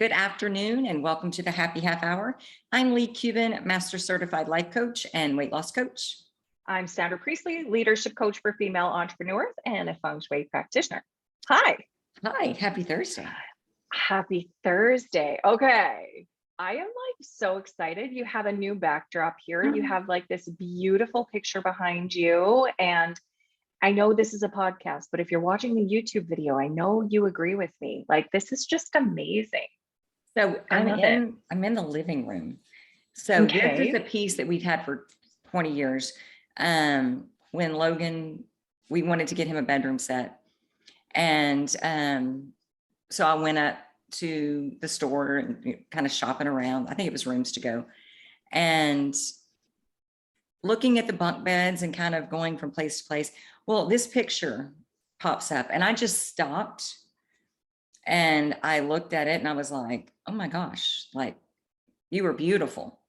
Good afternoon and welcome to the Happy Half Hour. I'm Leigh Kubin, Master Certified Life Coach and Weight Loss Coach. I'm Sandra Priestley, Leadership Coach for Female Entrepreneurs and a Feng Shui Practitioner. Hi. Hi, happy Thursday. Happy Thursday. Okay. I am like so excited. You have a new backdrop here. You have like this beautiful picture behind you. And I know this is a podcast, but if you're watching the YouTube video, I know you agree with me. Like, this is just amazing. So I'm in the living room. So This is a piece that we've had for 20 years. When Logan, we wanted to get him a bedroom set. And so I went up to the store and kind of shopping around. I think it was Rooms to Go. And looking at the bunk beds and kind of going from place to place. Well, this picture pops up and I just stopped and I looked at it and I was like, oh my gosh, like you were beautiful.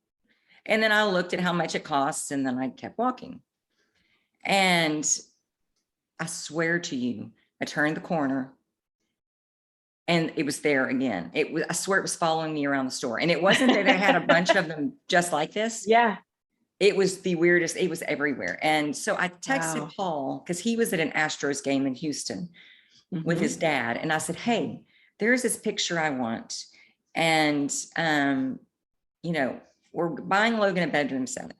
And then I looked at how much it costs and then I kept walking. And I swear to you, I turned the corner and it was there again. I swear it was following me around the store. And it wasn't that they had a bunch of them just like this. Yeah. It was the weirdest. It was everywhere. And so I texted Paul because he was at an Astros game in Houston with his dad. And I said, hey, there's this picture I want. And, you know, we're buying Logan a bedroom set,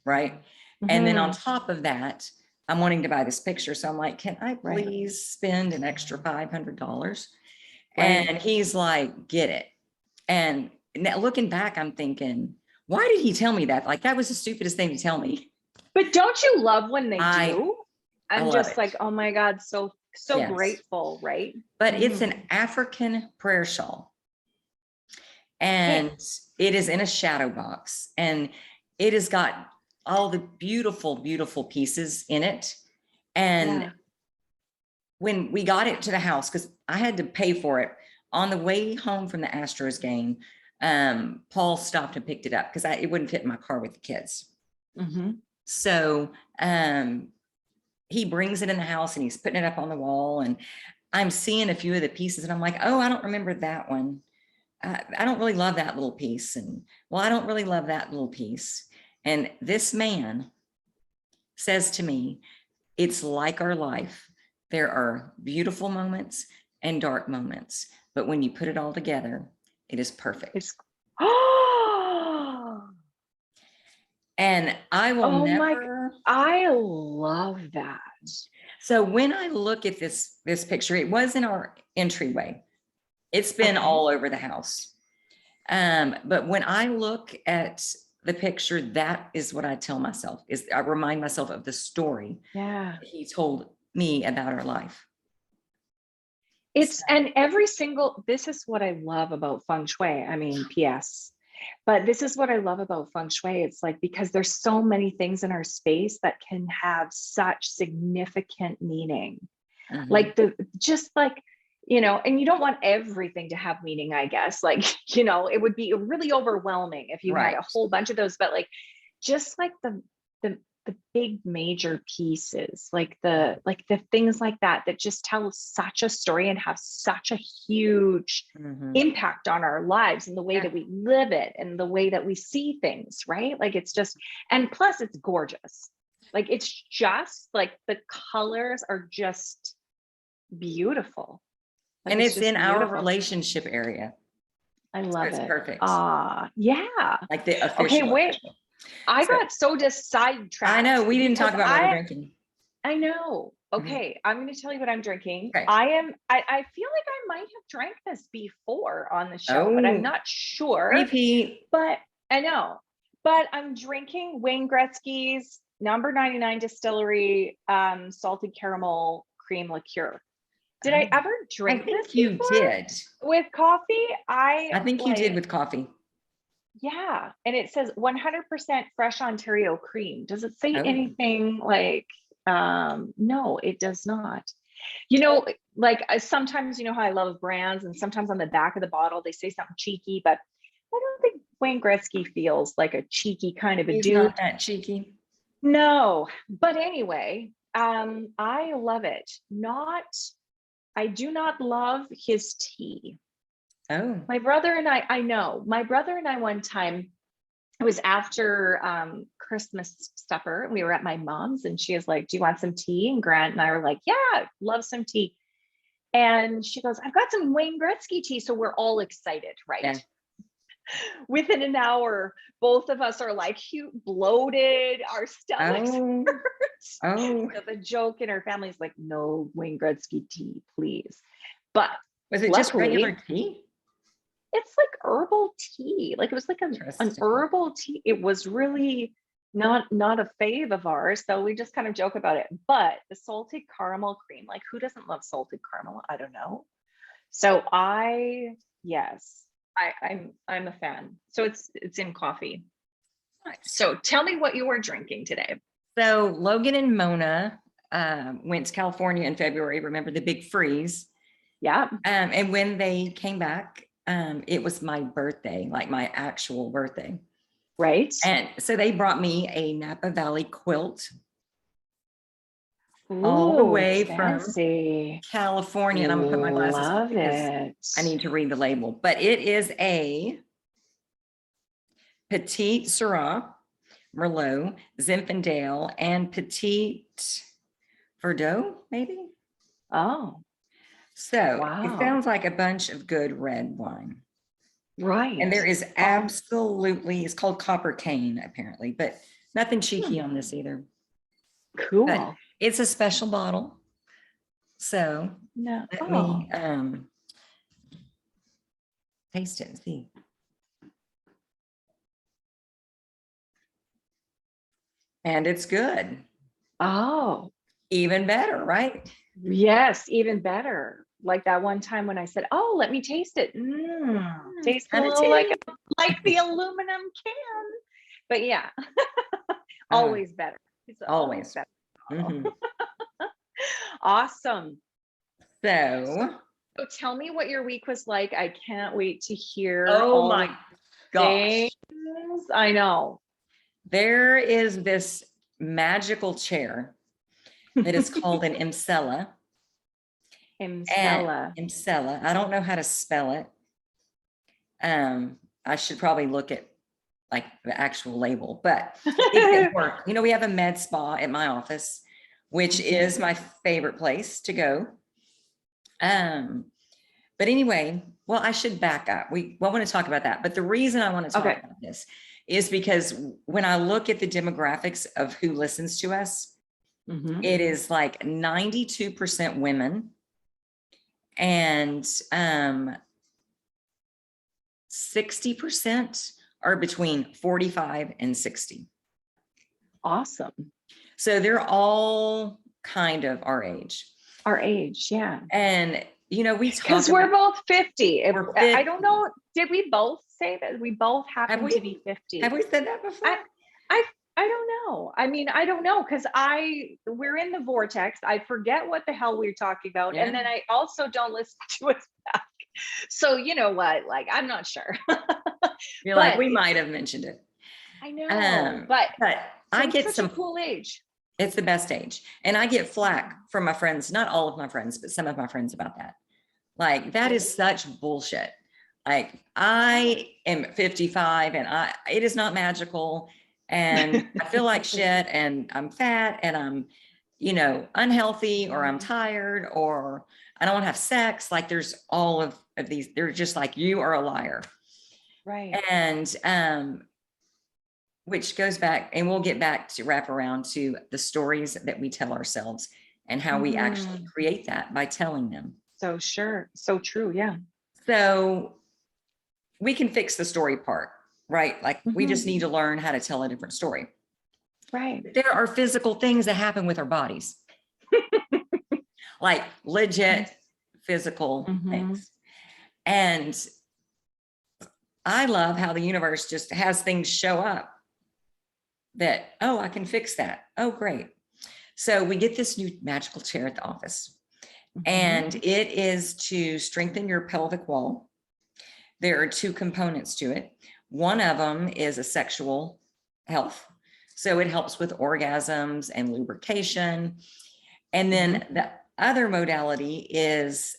right? And then on top of that, I'm wanting to buy this picture. So I'm like, can I please spend an extra $500? And he's like, get it. And now looking back, I'm thinking, why did he tell me that? Like, that was the stupidest thing to tell me. But don't you love when they do? I'm just it. like, oh my God, so yes. Grateful, right? But it's an African prayer shawl. And it is in a shadow box. And it has got all the beautiful, beautiful pieces in it. And when we got it to the house, because I had to pay for it on the way home from the Astros game, Paul stopped and picked it up because it wouldn't fit in my car with the kids. So he brings it in the house and he's putting it up on the wall and I'm seeing a few of the pieces and I'm like, oh, I don't remember that one. I don't really love that little piece. And well, I don't really love that little piece. And this man says to me, it's like our life. There are beautiful moments and dark moments, but when you put it all together, it is perfect. And I will I love that. So when I look at this picture, it was in our entryway. It's been all over the house. But when I look at the picture, that is what I tell myself, is I remind myself of the story he told me about our life. And this is what I love about Feng Shui. I mean, PS, but this is what I love about Feng Shui. It's like, because there's so many things in our space that can have such significant meaning. Like you know, and you don't want everything to have meaning, I guess. Like, you know, it would be really overwhelming if you had a whole bunch of those, but like, just like the big major pieces, like the things like that just tell such a story and have such a huge impact on our lives and the way that we live it and the way that we see things, right? Like, it's just, and plus it's gorgeous. Like, it's just like the colors are just beautiful. Like, and it's in beautiful. Our relationship area. I love it. It's perfect. Yeah. Like the official. Okay, wait. I got so sidetracked. I know, we didn't talk about what we're drinking. I know. Okay, I'm going to tell you what I'm drinking. Okay. I feel like I might have drank this before on the show, but I'm not sure. Repeat. But I know. But I'm drinking Wayne Gretzky's number 99 distillery salted caramel cream liqueur. Did I ever drink this before? You did. With coffee? I think you did with coffee. Yeah. And it says 100% fresh Ontario cream. Does it say anything like, no, it does not. You know, like sometimes, you know how I love brands and sometimes on the back of the bottle, they say something cheeky, but I don't think Wayne Gretzky feels like a cheeky kind of a dude. He's not that cheeky. No, but anyway, I love it. I do not love his tea. Oh, My brother and I know, my brother and I one time, it was after Christmas supper. We were at my mom's and she was like, do you want some tea? And Grant and I were like, yeah, love some tea. And she goes, I've got some Wayne Gretzky tea. So we're all excited, right? yeah. Within an hour, both of us are like bloated, our stomachs Oh, hurt. oh. So the joke in our family is like, no Wayne Gretzky tea, please. But Was it just luckily, regular tea? it's like herbal tea. Like it was like an Interesting. herbal tea. It was really not a fave of ours. So we just kind of joke about it. But the salted caramel cream, like who doesn't love salted caramel? I don't know. So yes, I'm a fan. So it's in coffee. Nice. So tell me what you were drinking today. So Logan and Mona went to California in February. Remember the big freeze? Yeah. And when they came back, it was my birthday, like my actual birthday. Right. And so they brought me a Napa Valley quilt. Ooh, all the way fancy. from California. And I'm gonna put my glasses on because I need to read the label, but it is a Petite Syrah, Merlot, Zinfandel, and Petite Verdot, maybe. Oh, So wow. it sounds like a bunch of good red wine. Right. And there is absolutely, it's called Copper Cane apparently, but nothing cheeky on this either. Cool. But it's a special bottle. So no. let me taste it and see. And it's good. Oh, Even better, right? yes, even better. Like that one time when I said, "Oh, let me taste it." Tastes a little like the aluminum can. But yeah, always better. It's always better. Mm-hmm. Awesome. So tell me what your week was like. I can't wait to hear. Oh my gosh. I know. There is this magical chair that is called an Emsella. Emsella. I don't know how to spell it. I should probably look at like the actual label, but it can work. You know, we have a med spa at my office, which is my favorite place to go. But anyway, well, I should back up. We want to talk about that. But the reason I want to talk about this is because when I look at the demographics of who listens to us, it is like 92% women and 60% are between 45 and 60. Awesome. So they're all kind of our age. Our age, yeah. And you know, we talk because we're both 50. I don't know. Did we both say that we both happen to be 50? Have we said that before? I don't know. I mean, I don't know because we're in the vortex. I forget what the hell we're talking about, and then I also don't listen to it back. So you know what? Like, I'm not sure. You're like, we might have mentioned it. I know, but I get some cool age. It's the best age. And I get flack from my friends, not all of my friends, but some of my friends about that. Like, that is such bullshit. Like, I am 55 and it is not magical. And I feel like shit and I'm fat and I'm, you know, unhealthy or I'm tired or I don't want to have sex. Like, there's all of these, they're just like, you are a liar. Right. And, which goes back, and we'll get back to wrap around to the stories that we tell ourselves and how we actually create that by telling them. So sure. So true. Yeah. So we can fix the story part, right? Like we just need to learn how to tell a different story. Right. There are physical things that happen with our bodies, like legit physical things. And I love how the universe just has things show up that, oh, I can fix that. Oh, great. So we get this new magical chair at the office and it is to strengthen your pelvic wall. There are two components to it. One of them is a sexual health. So it helps with orgasms and lubrication. And then the other modality is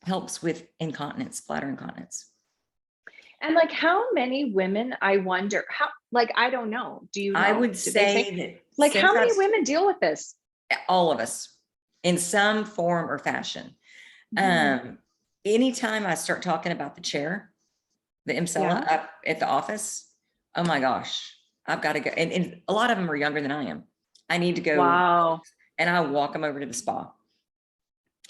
helps with incontinence, bladder incontinence. And like, how many women, I wonder how, like, I don't know. Do you know? I would Did they say that like, how many women deal with this? all of us in some form or fashion. Anytime I start talking about the chair, the Emsella up at the office, oh my gosh, I've got to go. And a lot of them are younger than I am. I need to go. Wow. And I walk them over to the spa.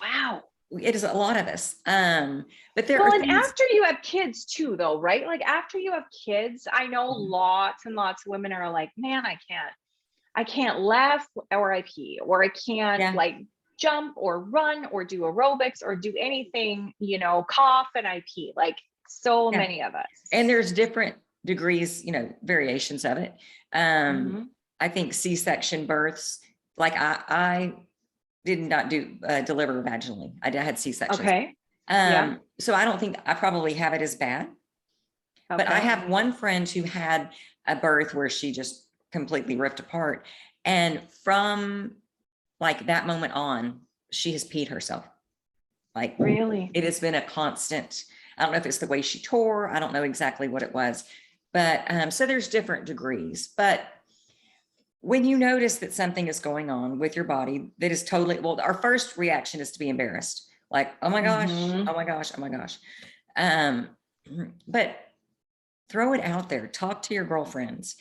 Wow. It is a lot of us. But there well, are and things, after you have kids too, though, right? Like after you have kids, I know lots and lots of women are like, man, I can't laugh or I pee, or I can't like jump or run or do aerobics or do anything, you know, cough and I pee, like so many of us. And there's different degrees, you know, variations of it. I think C-section births, like I did not deliver vaginally. I had C-sections. Okay. So I don't think I probably have it as bad, but I have one friend who had a birth where she just completely ripped apart. And from like that moment on, she has peed herself. Like really, it has been a constant. I don't know if it's the way she tore. I don't know exactly what it was, but so there's different degrees. But when you notice that something is going on with your body that is totally, well, our first reaction is to be embarrassed. Like, oh my gosh, oh my gosh, oh my gosh. But throw it out there. Talk to your girlfriends.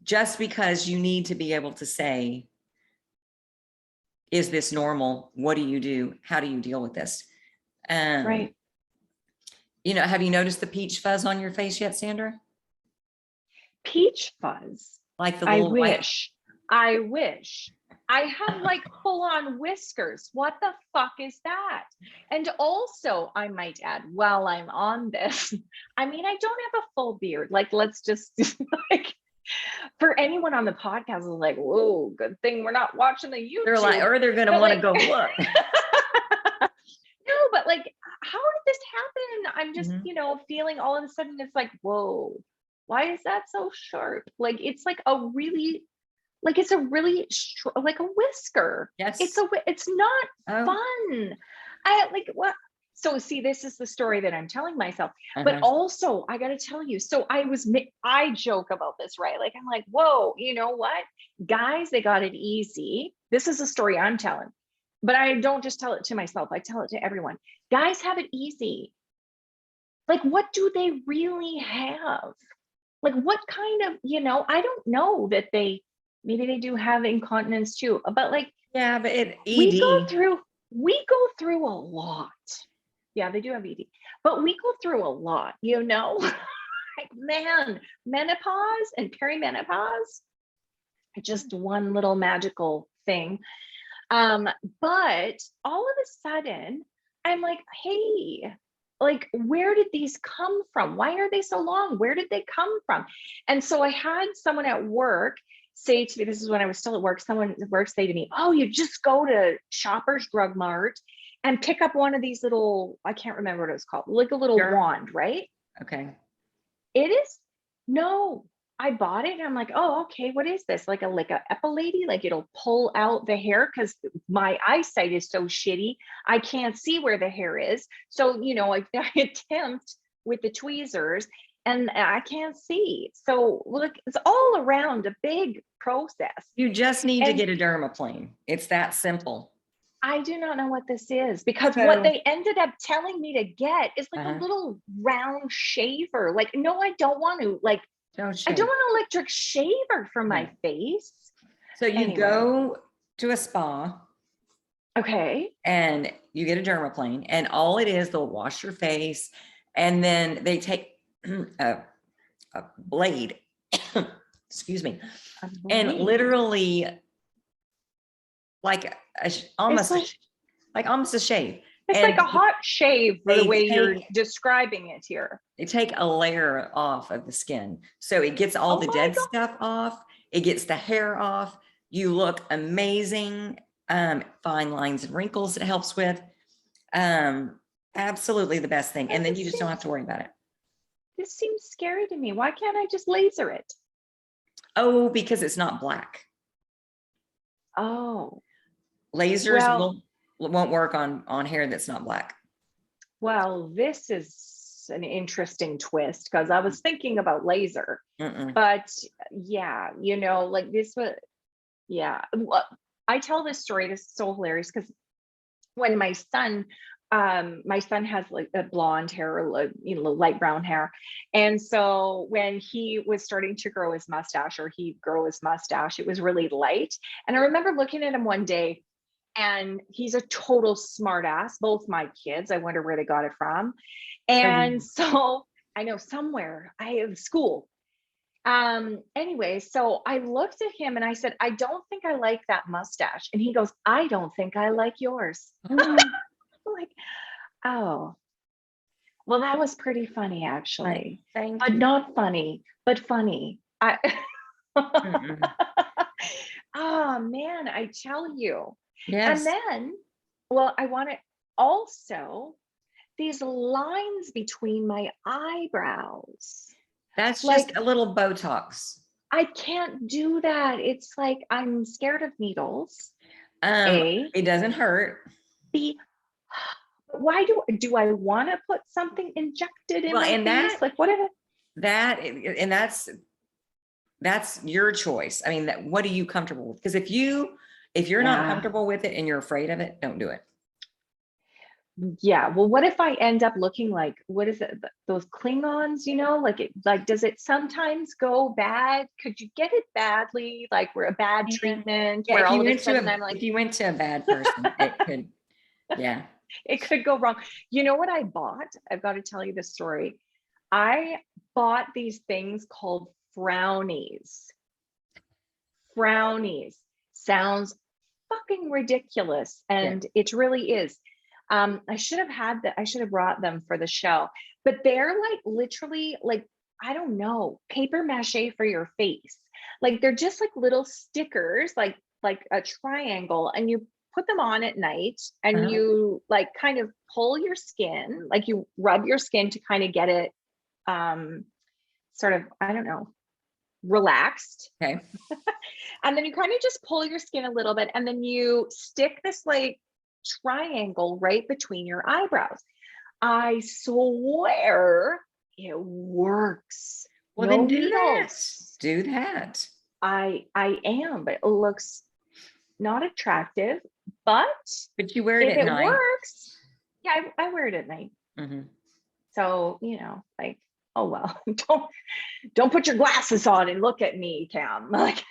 Just because you need to be able to say, is this normal? What do you do? How do you deal with this? right. You know, have you noticed the peach fuzz on your face yet, Sandra? Peach fuzz? Like the little I wish. I have like full on whiskers. What the fuck is that? And also, I might add, while I'm on this, I mean, I don't have a full beard. Like, let's just like, for anyone on the podcast is like, whoa, good thing we're not watching the YouTube. They're like, or they're gonna want to go look. No, but like, how did this happen? I'm just, you know, feeling all of a sudden it's like, whoa, why is that so sharp? Like, it's like a really, like, it's a really like a whisker. Yes. It's not fun. I like what? So see, this is the story that I'm telling myself, but also I got to tell you, so I joke about this, right? Like, I'm like, whoa, you know what? Guys, they got it easy. This is a story I'm telling, but I don't just tell it to myself. I tell it to everyone. Guys have it easy. Like, what do they really have? Like, what kind of, you know, I don't know that maybe they do have incontinence too, but like, yeah, but we go through a lot. Yeah, they do have ED, but we go through a lot, you know. Like, man, menopause and perimenopause, just one little magical thing. But all of a sudden, I'm like, hey, like, where did these come from? Why are they so long? Where did they come from? And so I had someone at work say to me, this is when I was still at work, someone at work say to me, oh, you just go to Shoppers Drug Mart and pick up one of these little, I can't remember what it was called, like a little wand, right? Okay. It is, no, I bought it and I'm like, oh, okay, what is this? Like a epilady, like it'll pull out the hair, because my eyesight is so shitty. I can't see where the hair is. So, you know, I attempt with the tweezers and I can't see. So look, it's all around a big process. You just need to get a dermaplane. It's that simple. I do not know what this is, because what they ended up telling me to get is like a little round shaver. Like, no, I don't want to. Like, I don't want an electric shaver for my face. So you go to a spa. Okay. And you get a dermaplane, and all it is, they'll wash your face, and then they take a blade, excuse me, and literally like almost a shave. It's like a hot shave, the way you're describing it here. They take a layer off of the skin. So it gets all the dead stuff off. It gets the hair off. You look amazing. Fine lines and wrinkles it helps with. Absolutely the best thing. And then you just don't have to worry about it. This seems scary to me. Why can't I just laser it? Oh, because it's not black. Oh. Lasers won't work on hair that's not black. Well, this is an interesting twist because I was thinking about laser, but yeah, you know, like this was, yeah. Well, I tell this story, this is so hilarious because when my son has like a blonde hair, like, you know, light brown hair. And so when he was starting to grow his mustache, or he'd grow his mustache, it was really light. And I remember looking at him one day, and he's a total smart ass, both my kids. I wonder where they got it from. And so I know somewhere I have school. Anyway, so I looked at him and I said, I don't think I like that mustache. And he goes, I don't think I like yours. I'm like, oh, well, that was pretty funny, actually. But not funny, but funny. Oh man, I tell you. Yes. And then, well, I want to also these lines between my eyebrows. That's just a little Botox. I can't do that. It's like I'm scared of needles. It doesn't hurt. B, why do I want to put something injected in my face? Like what is it? That's your choice. I mean, what are you comfortable with? Because if you're not comfortable with it and you're afraid of it, don't do it. Yeah. Well, what if I end up looking like, what is it? Those Klingons, you know, like, does it sometimes go bad? Could you get it badly? Like we're a bad treatment where all of a sudden I'm like, if you went to a bad person, it could, yeah. It could go wrong. You know what I bought? I've got to tell you this story. I bought these things called frownies. Frownies sounds fucking ridiculous, and it really is. I should have brought them for the show, but they're like literally like, I don't know, paper mache for your face. Like they're just like little stickers, like a triangle, and you put them on at night, and you like kind of pull your skin, like you rub your skin to kind of get it sort of, I don't know, relaxed. Okay. And then you kind of just pull your skin a little bit, and then you stick this like triangle right between your eyebrows. I swear it works. Well, then do that. I am, but it looks not attractive, but you wear it if at it night. Works, yeah, I wear it at night. So, you know, like, oh well, don't put your glasses on and look at me, Cam. Like,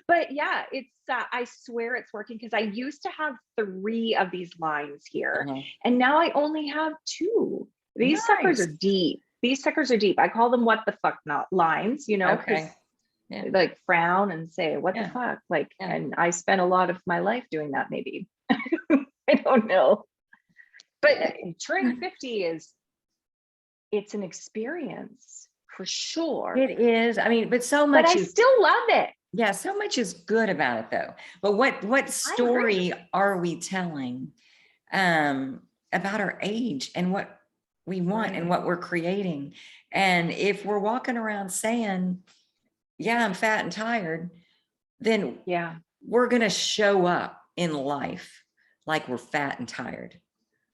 but yeah, it's I swear it's working, because I used to have 3 of these lines here, and now I only have 2. These suckers are deep. These suckers are deep. I call them what the fuck not lines, you know, like frown and say what the fuck, like, and I spent a lot of my life doing that, maybe. I don't know, but turning 50 it's an experience for sure. It is. I mean, but so much. But I still love it. Yeah, so much is good about it though. But what story are we telling about our age and what we want and what we're creating? And if we're walking around saying, yeah, I'm fat and tired, then we're going to show up in life like we're fat and tired.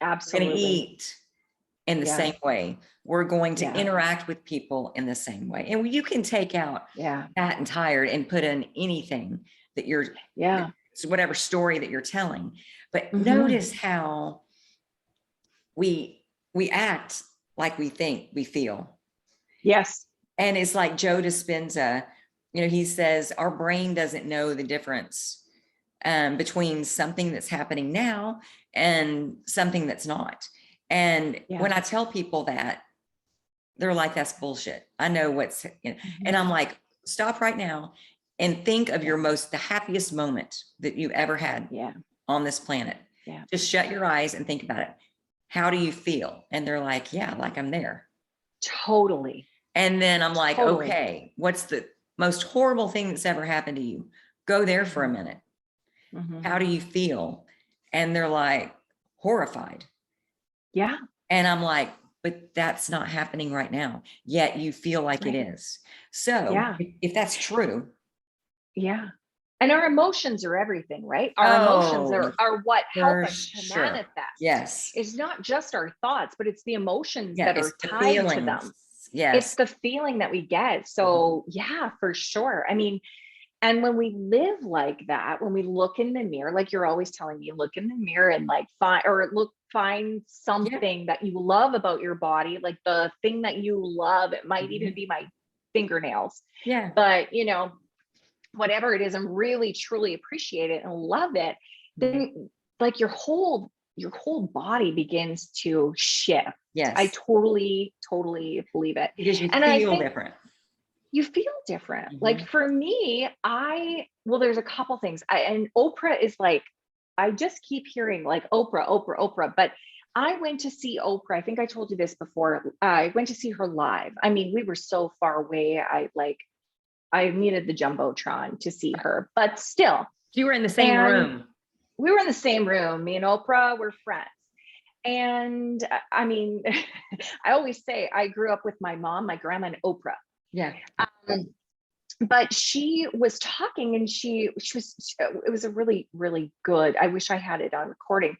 Absolutely. We're going to eat in the same way. We're going to interact with people in the same way. And you can take out fat and tired and put in anything that you're, whatever story that you're telling. But notice how we act like we think we feel. Yes. And it's like Joe Dispenza, you know, he says our brain doesn't know the difference between something that's happening now and something that's not. And when I tell people that, they're like, that's bullshit. I know what's, you know, and I'm like, stop right now and think of the happiest moment that you ever had on this planet. Just shut your eyes and think about it. How do you feel? And they're like, yeah, like I'm there. Totally. And then I'm like, okay, what's the most horrible thing that's ever happened to you? Go there for a minute. How do you feel? And they're like, horrified. Yeah. And I'm like, but that's not happening right now. Yet you feel like it is. So if that's true. Yeah. And our emotions are everything, right? Our emotions are what help us to sure. manifest. Yes. It's not just our thoughts, but it's the emotions Yeah, that it's are the tied to feelings. them. It's Yes. the feeling that we get. So yeah, for sure. I mean, and when we live like that, when we look in the mirror, like you're always telling me, look in the mirror and like find something that you love about your body, like the thing that you love. It might even be my fingernails. Yeah. But you know, whatever it is, and really truly appreciate it and love it, then like your whole body begins to shift. Yes. I totally believe it. Because you And feel I think different. you feel different. Like for me, well, there's a couple things. And Oprah is like, I just keep hearing like Oprah, but I went to see Oprah. I think I told you this before. I went to see her live. I mean, we were so far away. I needed the Jumbotron to see her, but still. You were in the same room. We were in the same room. Me and Oprah were friends. And I mean, I always say I grew up with my mom, my grandma, and Oprah. Yeah. But she was talking and it was a really, really good, I wish I had it on recording,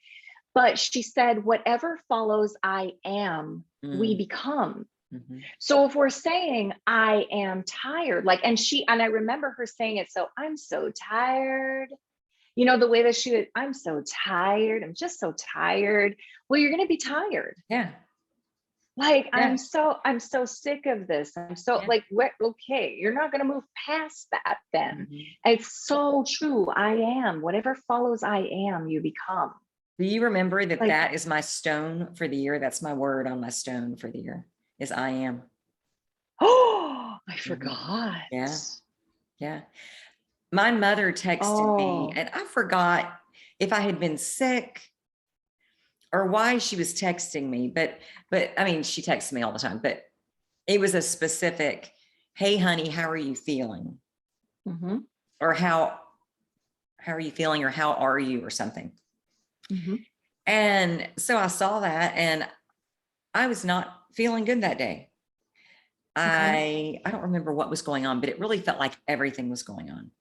but she said, whatever follows I am, we become. So if we're saying I am tired, like, and I remember her saying it, so I'm so tired, you know, the way that I'm so tired, I'm just so tired. Well, you're going to be tired. Yeah. Like, I'm so sick of this. I'm so like, what? Okay, you're not going to move past that then. It's so true. I am. Whatever follows I am, you become. Do you remember that that is my stone for the year? That's my word on my stone for the year is I am. Oh, I forgot. Yeah. Yeah. My mother texted me and I forgot if I had been sick or why she was texting me, but I mean, she texts me all the time, but it was a specific, hey honey, how are you feeling? Or how are you feeling? Or how are you or something? And so I saw that and I was not feeling good that day. I don't remember what was going on, but it really felt like everything was going on.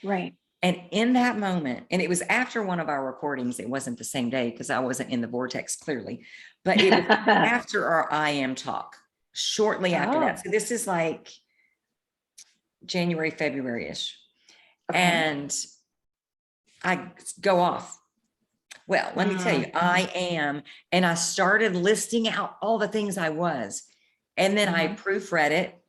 Right. And in that moment, and it was after one of our recordings, it wasn't the same day because I wasn't in the vortex clearly, but it was after our I am talk, shortly after that. So this is like January, February-ish. And I go off. Well, let me tell you, I am. And I started listing out all the things I was. And then I proofread it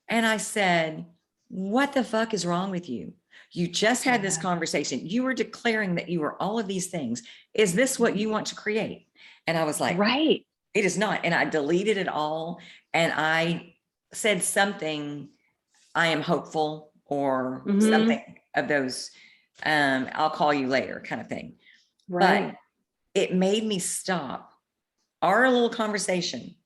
and I said, what the fuck is wrong with you? You just had this conversation. You were declaring that you were all of these things. Is this what you want to create? And I was like, right. It is not. And I deleted it all. And I said something, I am hopeful or something of those, I'll call you later kind of thing. Right. But it made me stop. Our little conversation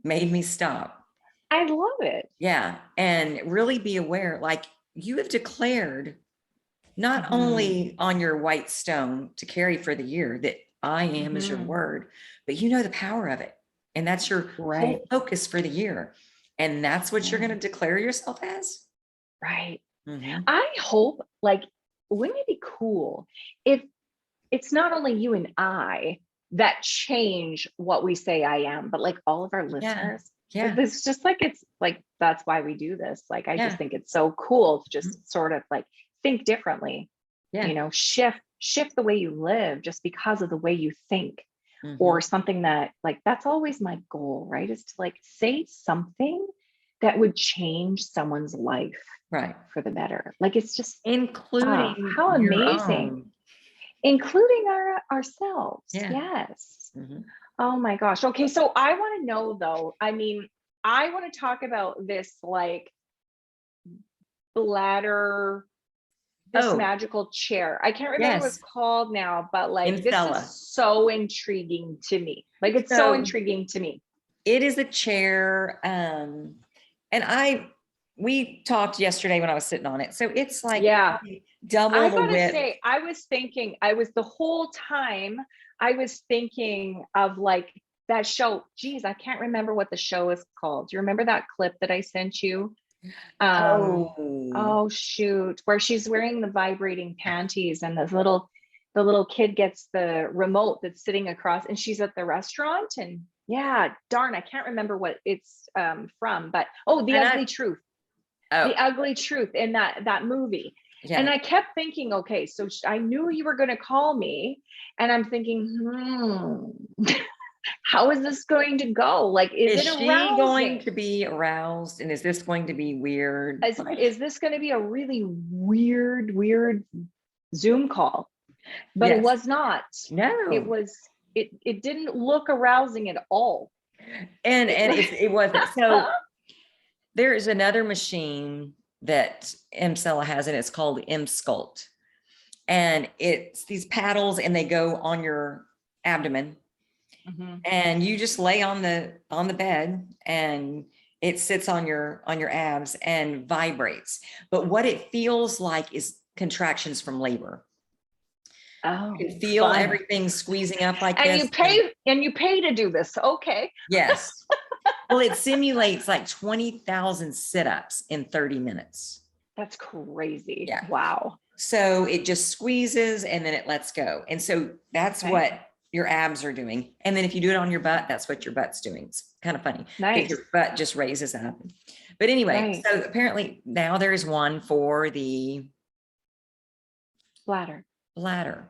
made me stop. I love it. Yeah. And really be aware, like you have declared not only on your white stone to carry for the year that I am is your word, but you know the power of it. And that's your whole focus for the year. And that's what you're going to declare yourself as. Right. I hope, like, wouldn't it be cool if it's not only you and I that change what we say I am, but like all of our listeners. Yeah. It's just like, it's like, that's why we do this. Like, I just think it's so cool to just sort of like think differently, you know, shift the way you live just because of the way you think or something that like, that's always my goal, right? Is to like say something that would change someone's life for the better. Like, it's just including how amazing. Including ourselves. Yes. Oh my gosh. Okay. So I want to know though, I mean, I want to talk about this like bladder, this magical chair. I can't remember what it's called now, but like this is so intriguing to me. Like it's so intriguing to me. It is a chair. And we talked yesterday when I was sitting on it. So it's like double I the gotta width. say, the whole time I was thinking of like that show. Geez, I can't remember what the show is called. Do you remember that clip that I sent you? Oh, Oh shoot, where she's wearing the vibrating panties and the little kid gets the remote that's sitting across and she's at the restaurant and yeah, darn, I can't remember what it's from, but The and Ugly Truth. oh, The Ugly Truth in that movie. And yeah. I kept thinking, okay, so I knew you were going to call me and I'm thinking, how is this going to go? Like, is it she arousing? going to be aroused? And is this going to be weird? Is this going to be a really weird Zoom call? But it Yes. was not. No. It didn't look arousing at all. And it wasn't. So there is another machine that Emcella has, and it's called Emsculpt. And it's these paddles and they go on your abdomen. Mm-hmm. And you just lay on the bed and it sits on your abs and vibrates. But what it feels like is contractions from labor. Oh, you can feel fun. Everything squeezing up like this. And you pay to do this. Okay. Yes. Well, it simulates like 20,000 sit-ups in 30 minutes. That's crazy. Yeah. Wow. So it just squeezes and then it lets go. And so that's what your abs are doing. And then if you do it on your butt, that's what your butt's doing. It's kind of funny. Nice. Your butt just raises up. But anyway, so apparently now there is one for the bladder.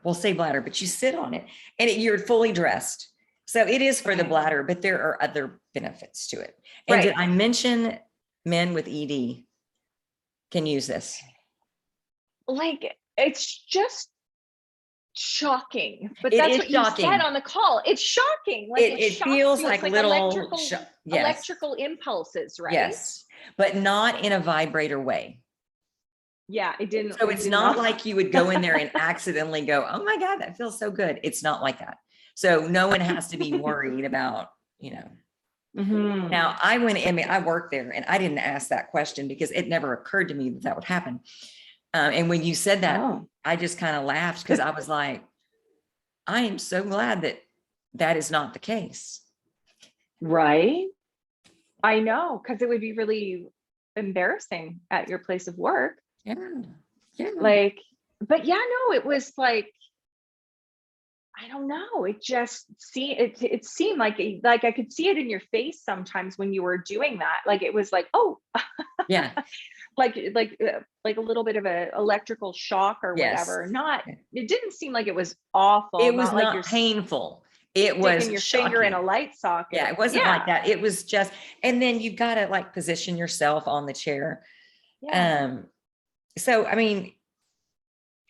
We'll say bladder, but you sit on it and you're fully dressed. So it is for the bladder, but there are other benefits to it. And did I mention men with ED can use this? Like, it's just shocking, but that's what shocking. You said on the call. It's shocking. Like it feels like little electrical impulses, right? Yes, but not in a vibrator way. Yeah, it didn't. So it's not like you would go in there and accidentally go, oh my God, that feels so good. It's not like that. So no one has to be worried about, Mm-hmm. Now I worked there and I didn't ask that question because it never occurred to me that would happen. And when you said that, I just kind of laughed because I was like, I am so glad that is not the case. Right. I know, because it would be really embarrassing at your place of work. Yeah. Yeah. But yeah, no, it was like, I don't know. It just it seemed like I could see it in your face sometimes when you were doing that. Like it was like, oh, yeah, like a little bit of a electrical shock or whatever. It didn't seem like it was awful. It was not painful. It was your shocking. Finger in a light socket. Yeah, it wasn't like that. It was just, and then you got to like position yourself on the chair. Yeah. So I mean,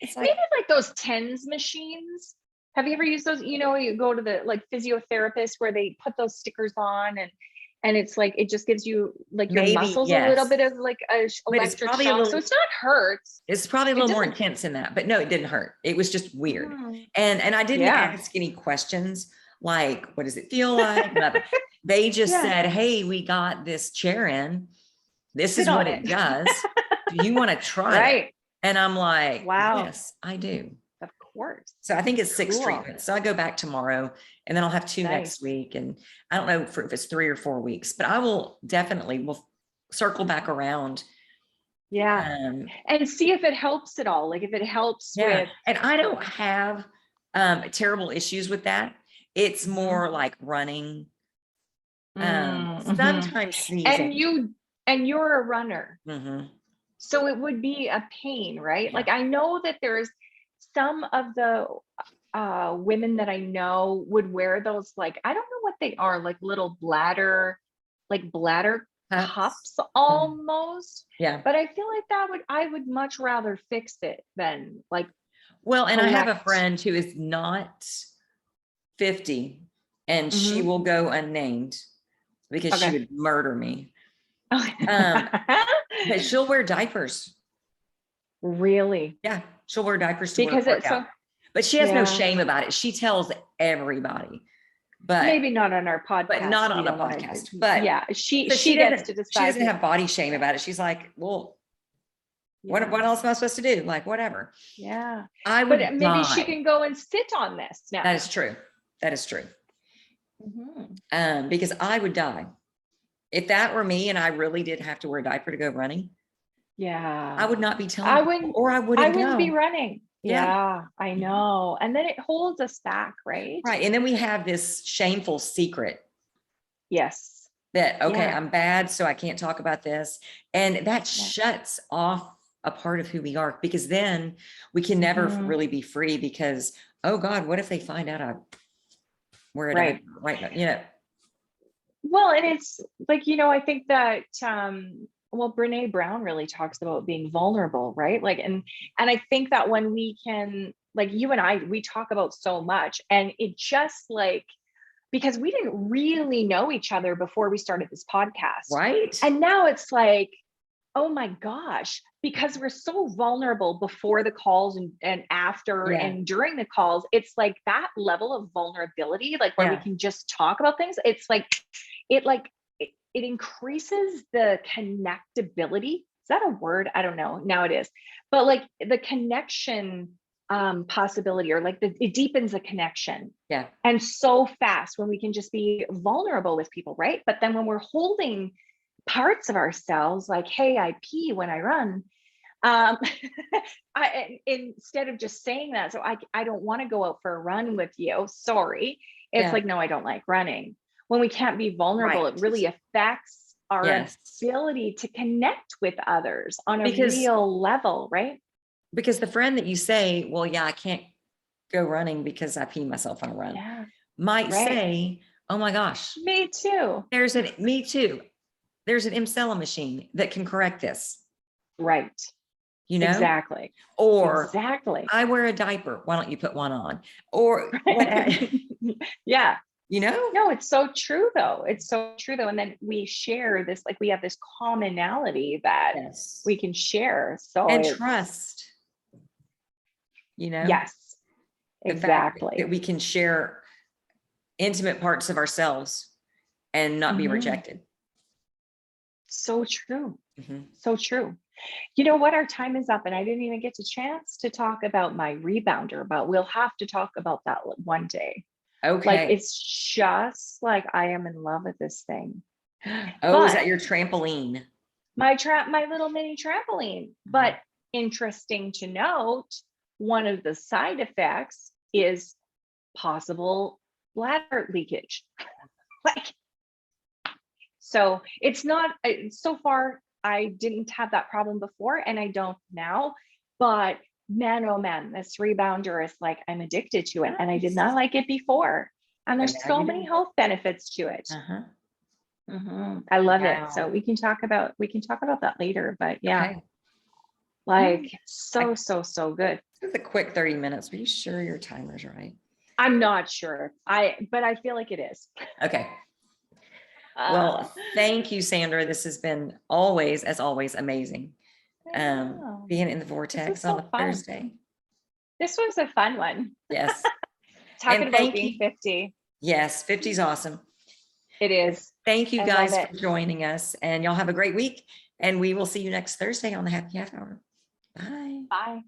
it's maybe like those TENS machines. Have you ever used those? You go to the like physiotherapist where they put those stickers on and it's like, it just gives you like your muscles a little bit of like a electric shock. So it's not hurts. It's probably a little more intense than that, but no, it didn't hurt. It was just weird. And I didn't ask any questions like, what does it feel like? They just said, hey, we got this chair in. This is what it does. Do you want to try it? And I'm like, wow, yes, I do. Of course. So I think it's 6 treatments. So I go back tomorrow and then I'll have 2 next week. And I don't know if it's 3 or 4 weeks, but I will will circle back around. Yeah. And see if it helps at all. Like if it helps with. And I don't have terrible issues with that. It's more like running. Sometimes sneezing. And you're a runner. Mm-hmm. So it would be a pain, right? Yeah. Like I know that there's some of the women that I know would wear those, like, I don't know what they are, like little bladder cups almost. Yeah. But I feel like I would much rather fix it than like. Well, and I have a friend who is not 50 and she will go unnamed because she would murder me. But she'll wear diapers. Really? Yeah, she'll wear diapers to work out. But she has no shame about it. She tells everybody. But maybe not on our podcast. But not on a podcast. But yeah, she gets to decide. She doesn't have body shame about it. She's like, well, what else am I supposed to do? Like, whatever. Yeah. But maybe she can go and sit on this now. That is true. Mm-hmm. Because I would die. If that were me and I really did have to wear a diaper to go running, Yeah. I would not be telling I people, wouldn't, or I I wouldn't wouldn't be go. running. Yeah. Yeah, I know. And then it holds us back, right? Right. And then we have this shameful secret Yes. that, okay, Yeah. I'm bad, so I can't talk about this. And that Yeah. shuts off a part of who we are, because then we can never really be free, because, oh God, what if they find out I wear a diaper right now? You know. Well, and it's like, I think that, well, Brene Brown really talks about being vulnerable, right? Like, and I think that when we can, like you and I, we talk about so much, and it just like, because we didn't really know each other before we started this podcast. Right. And now it's like, oh my gosh, because we're so vulnerable before the calls and after and during the calls, it's like that level of vulnerability, like where we can just talk about things. It's like, it increases the connectability. Is that a word? I don't know. Now it is. But like the connection possibility, or like it deepens the connection. Yeah. And so fast when we can just be vulnerable with people, right? But then when we're holding parts of ourselves, like, hey, I pee when I run, instead of just saying that, so I don't want to go out for a run with you, sorry, it's like, no, I don't like running. When we can't be vulnerable, it really affects our ability to connect with others on a real level, right? Because the friend that you say, well, yeah, I can't go running because I pee myself on a run, might say, oh my gosh, me too. Me too. There's an Emsella machine that can correct this. Right. You know? Exactly. Or I wear a diaper. Why don't you put one on? Or yeah. You know? No, it's so true though. It's so true though. And then we share this, like we have this commonality that we can share. So and trust. You know? Yes. Exactly. That we can share intimate parts of ourselves and not be rejected. So true. So true. You know what? Our time is up, and I didn't even get a chance to talk about my rebounder, but we'll have to talk about that one day. Okay. Like, it's just like, I am in love with this thing. Oh, is that your trampoline? My little mini trampoline. But interesting to note, one of the side effects is possible bladder leakage. Like, so it's not, so far, I didn't have that problem before, and I don't now, but man, oh man, this rebounder is like, I'm addicted to it, and I did not like it before. And there's so many health benefits to it. I love it. So we can talk about that later, but yeah, like so good. It's a quick 30 minutes. Are you sure your timer's right? I'm not sure. But I feel like it is. Okay. Well, thank you, Sandra. This has been always amazing. Being in the vortex on a Thursday. This was a fun one. Yes. Talking about being 50. Yes, 50 is awesome. It is. Thank you guys for joining us, and y'all have a great week, and we will see you next Thursday on the Happy Half Hour. Bye. Bye.